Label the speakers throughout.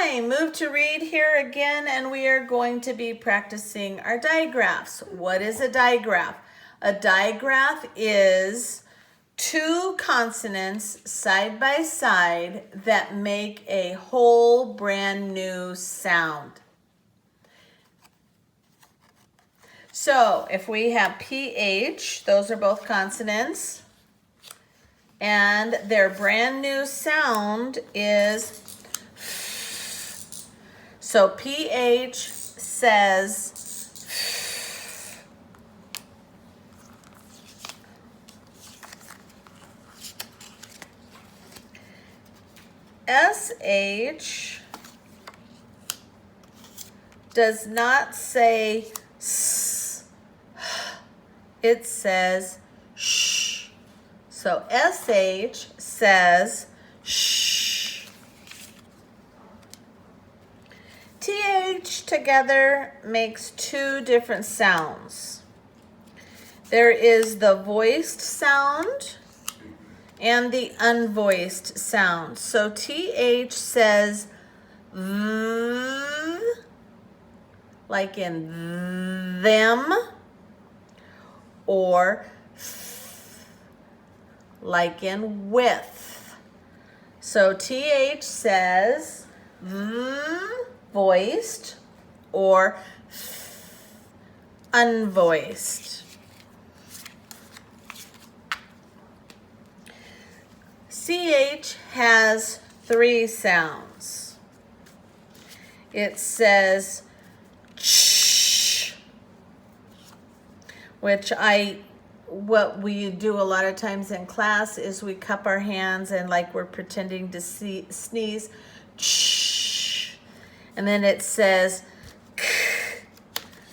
Speaker 1: time. Move to read here again, and we are going to be practicing our digraphs. What is a digraph? A digraph is two consonants side by side that make a whole brand new sound. So if we have PH, those are both consonants, and their brand new sound is so PH says SH does not say S, it says sh. So SH says shh. TH together makes two different sounds. There is the voiced sound and the unvoiced sound. So TH says th, like in them, or like in with. So TH says voiced or unvoiced. CH has three sounds. It says ch, which what we do a lot of times in class is we cup our hands and like we're pretending to sneeze, ch. And then it says k,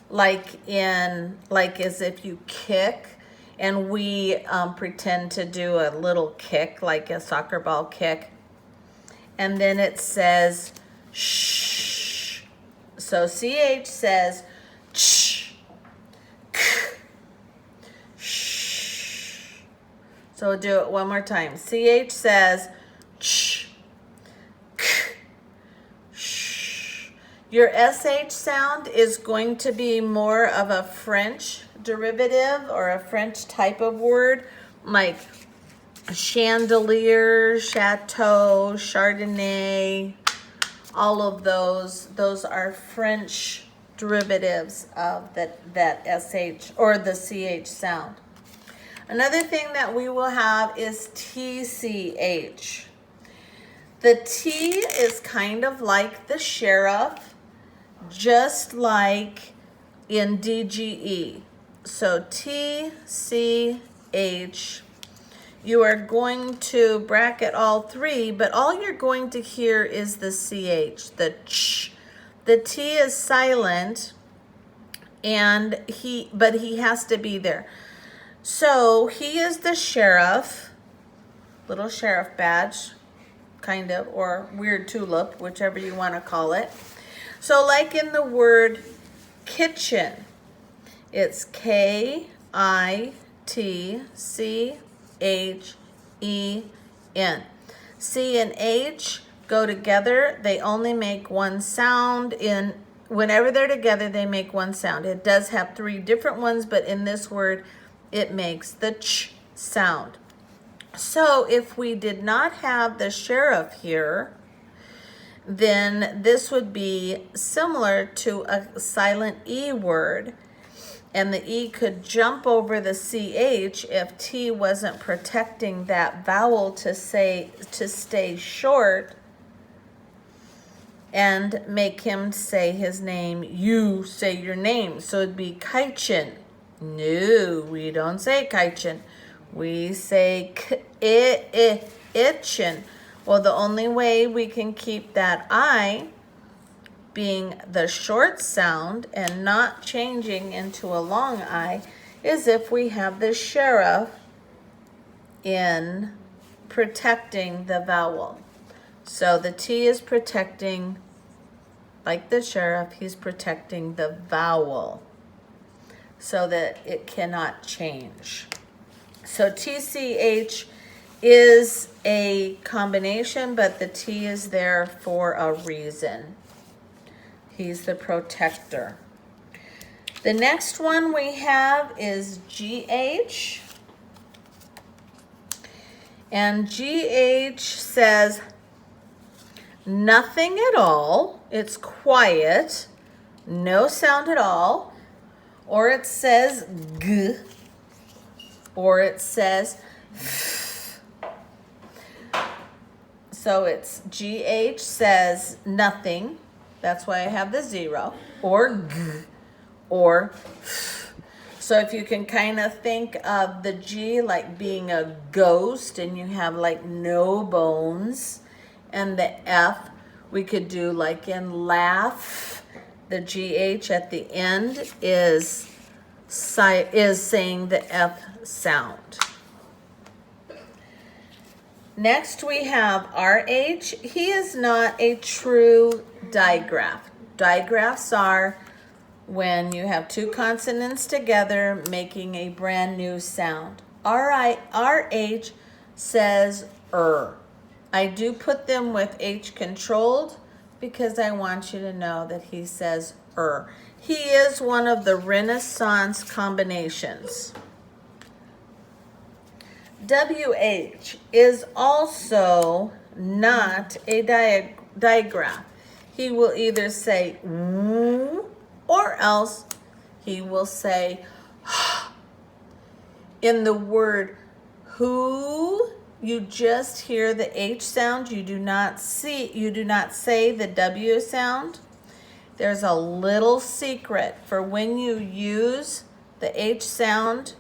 Speaker 1: like as if you kick. And we pretend to do a little kick, like a soccer ball kick. And then it says shh. So CH says ch, k, shh. So we'll do it one more time. CH says ch, k, shh. Your SH sound is going to be more of a French derivative or a French type of word, like chandelier, chateau, chardonnay, all of those are French derivatives of that SH or the CH sound. Another thing that we will have is TCH. The T is kind of like the sheriff, just like in DGE. So TCH, you are going to bracket all three, but all you're going to hear is the CH, the ch. The T is silent, and but he has to be there. So he is the sheriff, little sheriff badge, kind of, or weird tulip, whichever you want to call it. So like in the word kitchen, it's Kitchen. C and H go together. They only make one sound. Whenever they're together, they make one sound. It does have three different ones, but in this word, it makes the ch sound. So if we did not have the sheriff here, then this would be similar to a silent E word. And the E could jump over the CH if T wasn't protecting that vowel to stay short and make him say his name. You say your name. So it'd be Kitchen. No, we don't say Kitchen. We say itchen. Well, the only way we can keep that I being the short sound and not changing into a long I is if we have the sheriff in protecting the vowel. So the T is protecting, like the sheriff, he's protecting the vowel so that it cannot change. So TCH is a combination, but the T is there for a reason. He's the protector. The next one we have is GH. And GH says nothing at all. It's quiet, no sound at all. Or it says G. Or it says F. So it's GH says nothing. That's why I have the 0. Or G. Or F. So if you can kind of think of the G like being a ghost and you have like no bones, and the F we could do like in laugh. The GH at the end is saying the F sound. Next we have RH. He is not a true digraph. Digraphs are when you have two consonants together making a brand new sound. RH says I do put them with H controlled because I want you to know that he says He is one of the Renaissance combinations. WH is also not a digraph. He will either say woo, or else he will say in the word who, you just hear the H sound. You do not say the W sound. There's a little secret for when you use the H sound.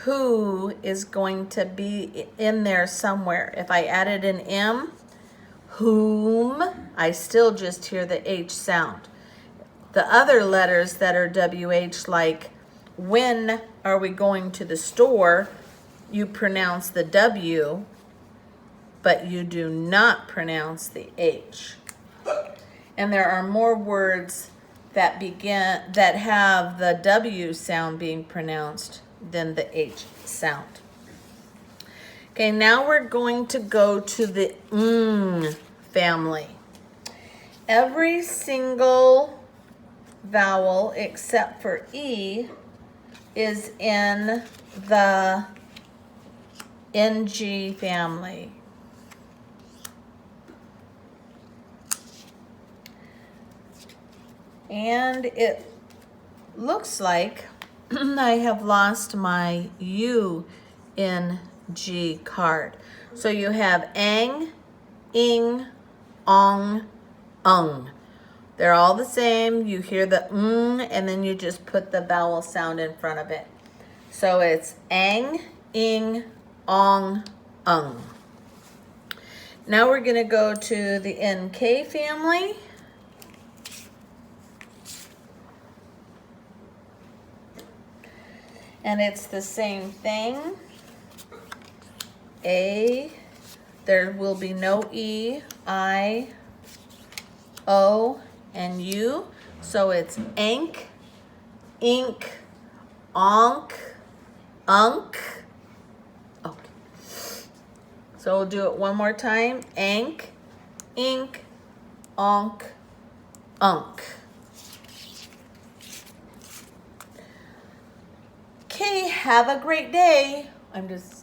Speaker 1: Who is going to be in there somewhere. If I added an M, whom, I still just hear the H sound. The other letters that are WH, like when are we going to the store, you pronounce the W, but you do not pronounce the H. And there are more words that have the W sound being pronounced than the H sound. Okay, now we're going to go to the family. Every single vowel except for E is in the NG family. And it looks like I have lost my UNG card. So you have ang, ing, ong, ung. They're all the same. You hear the and then you just put the vowel sound in front of it. So it's ang, ing, ong, ung. Now we're going to go to the NK family. And it's the same thing. A, there will be no E, I, O, and U. So it's ank, ink, onk, unk. Okay. So we'll do it one more time. Ank, ink, onk, unk. Okay, have a great day. I'm just